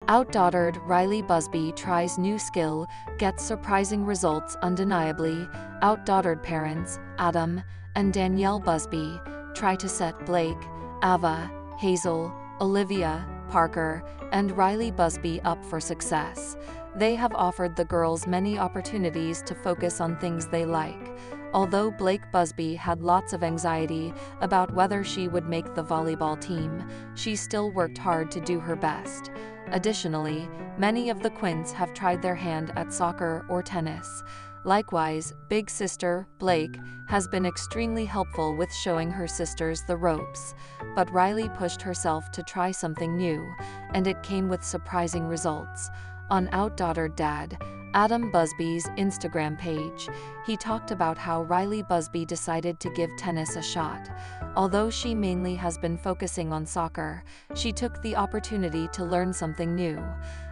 Outdaughtered Riley Busby tries new skill, gets surprising results undeniably. Outdaughtered parents, Adam and Danielle Busby, try to set Blayke, Ava, Hazel, Olivia, Parker, and Riley Busby up for success. They have offered the girls many opportunities to focus on things they like. Although Blayke Busby had lots of anxiety about whether she would make the volleyball team, she still worked hard to do her best. Additionally, many of the quints have tried their hand at soccer or tennis. Likewise, big sister, Blayke, has been extremely helpful with showing her sisters the ropes. But Riley pushed herself to try something new, and it came with surprising results. On Outdaughtered Dad, Adam Busby's Instagram page, he talked about how Riley Busby decided to give tennis a shot. Although she mainly has been focusing on soccer, she took the opportunity to learn something new.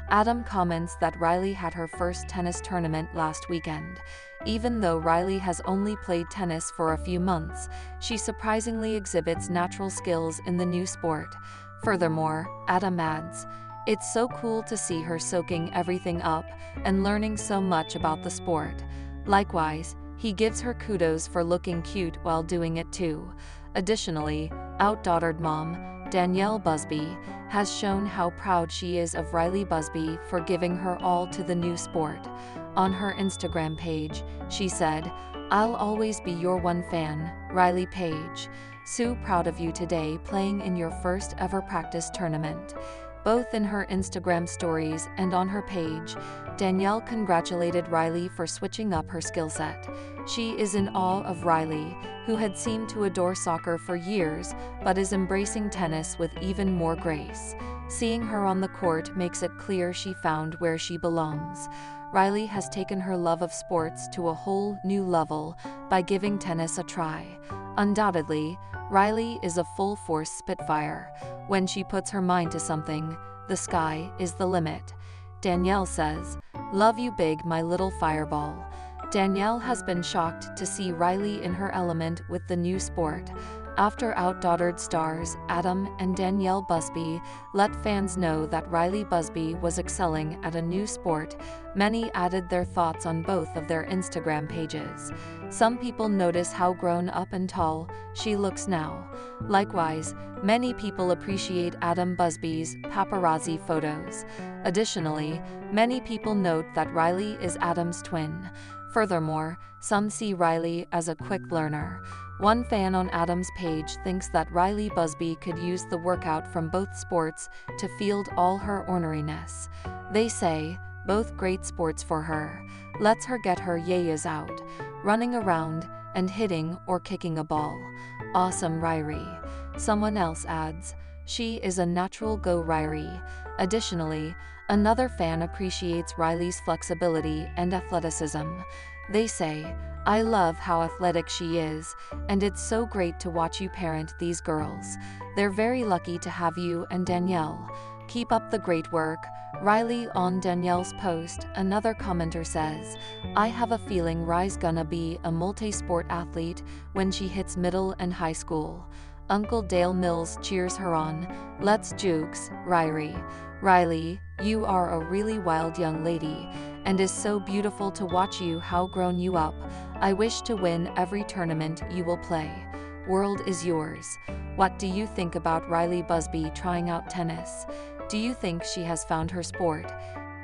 Adam comments that Riley had her first tennis tournament last weekend. Even though Riley has only played tennis for a few months, she surprisingly exhibits natural skills in the new sport. Furthermore, Adam adds, "It's so cool to see her soaking everything up and learning so much about the sport." Likewise, he gives her kudos for looking cute while doing it too. Additionally, Outdaughtered mom, Danielle Busby, has shown how proud she is of Riley Busby for giving her all to the new sport. On her Instagram page, she said, "I'll always be your one fan, Riley Page. So proud of you today playing in your first ever practice tournament." Both in her Instagram stories and on her page, Danielle congratulated Riley for switching up her skill set. She is in awe of Riley, who had seemed to adore soccer for years but is embracing tennis with even more grace. Seeing her on the court makes it clear she found where she belongs. Riley has taken her love of sports to a whole new level by giving tennis a try. Undoubtedly, Riley is a full-force Spitfire. When she puts her mind to something, the sky is the limit. Danielle says, "Love you big, my little fireball." Danielle has been shocked to see Riley in her element with the new sport. After Outdaughtered stars Adam and Danielle Busby let fans know that Riley Busby was excelling at a new sport, many added their thoughts on both of their Instagram pages. Some people notice how grown up and tall she looks now. Likewise, many people appreciate Adam Busby's paparazzi photos. Additionally, many people note that Riley is Adam's twin. Furthermore, some see Riley as a quick learner. One fan on Adam's page thinks that Riley Busby could use the workout from both sports to field all her orneriness. They say, both great sports for her. Lets her get her yayas out, running around and hitting or kicking a ball. Awesome Riley. Someone else adds, "She is a natural go Riley." Additionally, another fan appreciates Riley's flexibility and athleticism. They say, "I love how athletic she is, and it's so great to watch you parent these girls. They're very lucky to have you and Danielle. Keep up the great work, Riley." On Danielle's post, another commenter says, "I have a feeling Riley's gonna be a multi-sport athlete when she hits middle and high school." Uncle Dale Mills cheers her on, "Let's jukes, Riley. Riley, you are a really wild young lady, and is so beautiful to watch you how grown you up. I wish to win every tournament you will play. World is yours." What do you think about Riley Busby trying out tennis? Do you think she has found her sport?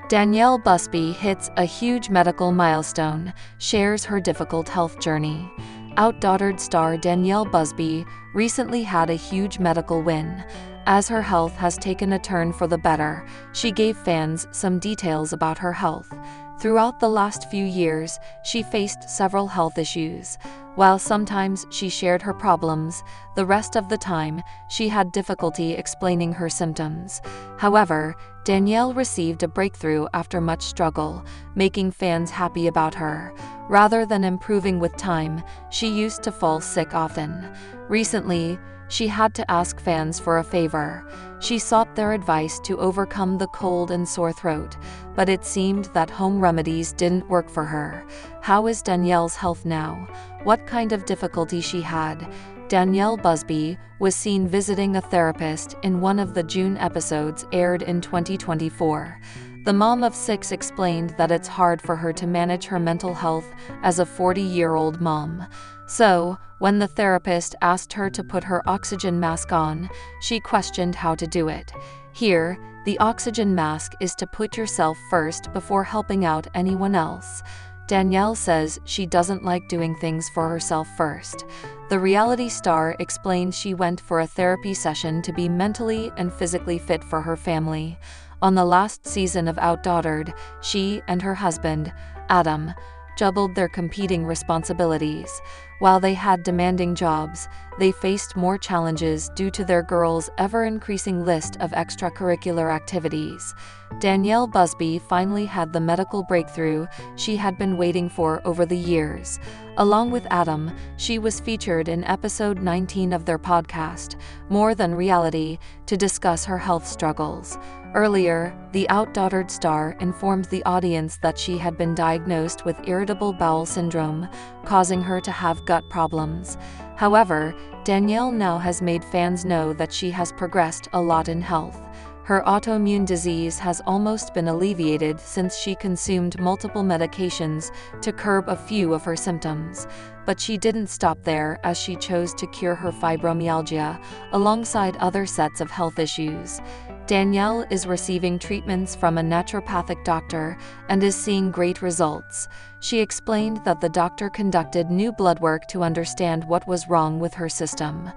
Danielle Busby hits a huge medical milestone, shares her difficult health journey. Outdaughtered star Danielle Busby recently had a huge medical win. As her health has taken a turn for the better, she gave fans some details about her health. Throughout the last few years, she faced several health issues. While sometimes she shared her problems, the rest of the time, she had difficulty explaining her symptoms. However, Danielle received a breakthrough after much struggle, making fans happy about her. Rather than improving with time, she used to fall sick often. Recently, she had to ask fans for a favor. She sought their advice to overcome the cold and sore throat, but it seemed that home remedies didn't work for her. How is Danielle's health now? What kind of difficulty she had? Danielle Busby, was seen visiting a therapist in one of the June episodes aired in 2024. The mom of 6 explained that it's hard for her to manage her mental health as a 40-year-old mom. So, when the therapist asked her to put her oxygen mask on, she questioned how to do it. Here, the oxygen mask is to put yourself first before helping out anyone else. Danielle says she doesn't like doing things for herself first. The reality star explained she went for a therapy session to be mentally and physically fit for her family. On the last season of Outdaughtered, she and her husband, Adam, juggled their competing responsibilities. While they had demanding jobs, they faced more challenges due to their girls' ever-increasing list of extracurricular activities. Danielle Busby finally had the medical breakthrough she had been waiting for over the years. Along with Adam, she was featured in episode 19 of their podcast, More Than Reality, to discuss her health struggles. Earlier, the Outdaughtered star informed the audience that she had been diagnosed with irritable bowel syndrome, causing her to have gut problems. However, Danielle now has made fans know that she has progressed a lot in health. Her autoimmune disease has almost been alleviated since she consumed multiple medications to curb a few of her symptoms. But she didn't stop there, as she chose to cure her fibromyalgia alongside other sets of health issues. Danielle is receiving treatments from a naturopathic doctor and is seeing great results. She explained that the doctor conducted new blood work to understand what was wrong with her system.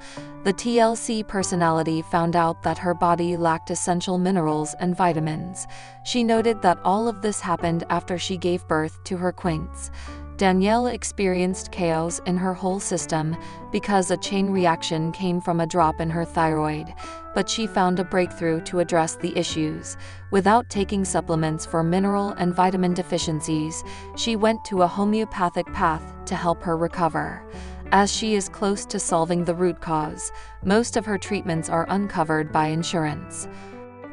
The TLC personality found out that her body lacked essential minerals and vitamins. She noted that all of this happened after she gave birth to her quints. Danielle experienced chaos in her whole system because a chain reaction came from a drop in her thyroid, but she found a breakthrough to address the issues. Without taking supplements for mineral and vitamin deficiencies, she went to a homeopathic path to help her recover. As she is close to solving the root cause, most of her treatments are uncovered by insurance.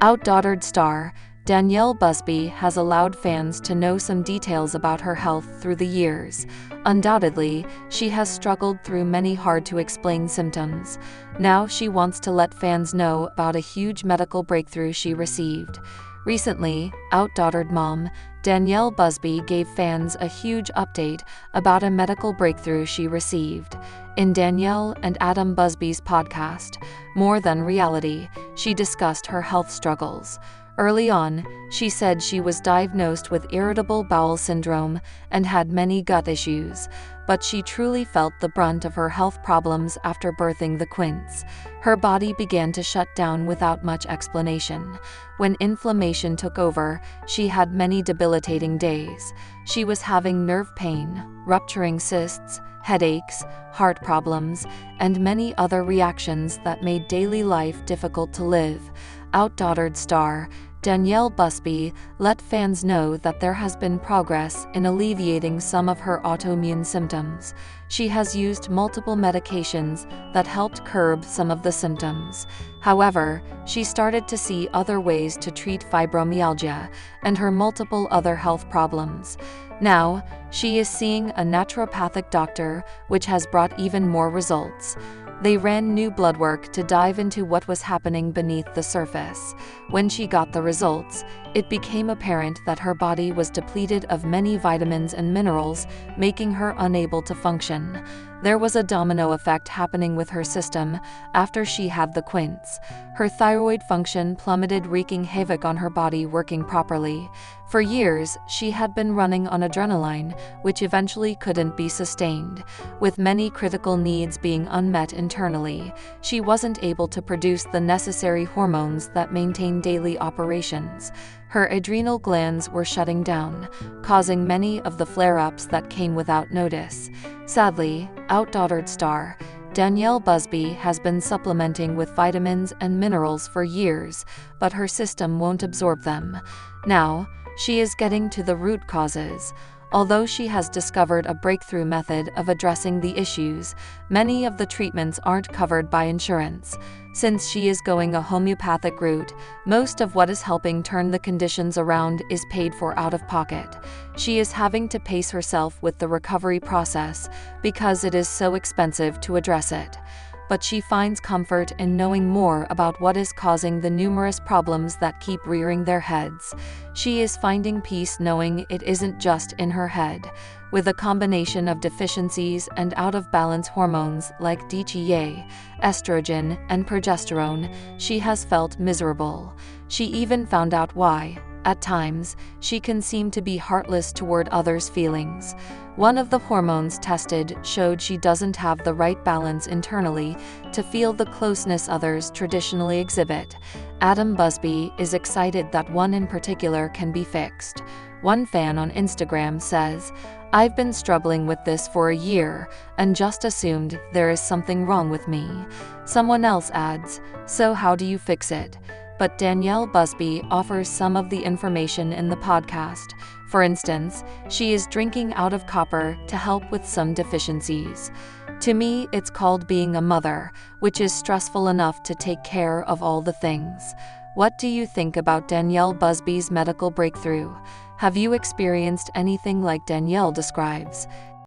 Outdaughtered star Danielle Busby has allowed fans to know some details about her health through the years. Undoubtedly, she has struggled through many hard-to-explain symptoms. Now she wants to let fans know about a huge medical breakthrough she received. Recently, Outdaughtered mom Danielle Busby gave fans a huge update about a medical breakthrough she received. In Danielle and Adam Busby's podcast, More Than Reality, she discussed her health struggles. Early on, she said she was diagnosed with irritable bowel syndrome and had many gut issues, but she truly felt the brunt of her health problems after birthing the quints. Her body began to shut down without much explanation. When inflammation took over, she had many debilitating days. She was having nerve pain, rupturing cysts, headaches, heart problems, and many other reactions that made daily life difficult to live. Outdaughtered star Danielle Busby let fans know that there has been progress in alleviating some of her autoimmune symptoms. She has used multiple medications that helped curb some of the symptoms. However, she started to see other ways to treat fibromyalgia and her multiple other health problems. Now, she is seeing a naturopathic doctor, which has brought even more results. They ran new blood work to dive into what was happening beneath the surface. When she got the results, it became apparent that her body was depleted of many vitamins and minerals, making her unable to function. There was a domino effect happening with her system after she had the quints. Her thyroid function plummeted, wreaking havoc on her body working properly. For years, she had been running on adrenaline, which eventually couldn't be sustained. With many critical needs being unmet internally, she wasn't able to produce the necessary hormones that maintain daily operations. Her adrenal glands were shutting down, causing many of the flare-ups that came without notice. Sadly, Outdaughtered star Danielle Busby has been supplementing with vitamins and minerals for years, but her system won't absorb them. Now, she is getting to the root causes. Although she has discovered a breakthrough method of addressing the issues, many of the treatments aren't covered by insurance. Since she is going a homeopathic route, most of what is helping turn the conditions around is paid for out of pocket. She is having to pace herself with the recovery process because it is so expensive to address it. but she finds comfort in knowing more about what is causing the numerous problems that keep rearing their heads. She is finding peace knowing it isn't just in her head. With a combination of deficiencies and out-of-balance hormones like DHEA, estrogen, and progesterone, she has felt miserable. She even found out why. At times, she can seem to be heartless toward others' feelings. One of the hormones tested showed she doesn't have the right balance internally to feel the closeness others traditionally exhibit. Adam Busby is excited that one in particular can be fixed. One fan on Instagram says, "I've been struggling with this for a year and just assumed there is something wrong with me." Someone else adds, "So how do you fix it?" But Danielle Busby offers some of the information in the podcast. For instance, she is drinking out of copper to help with some deficiencies. To me, it's called being a mother, which is stressful enough to take care of all the things. What do you think about Danielle Busby's medical breakthrough? Have you experienced anything like Danielle describes?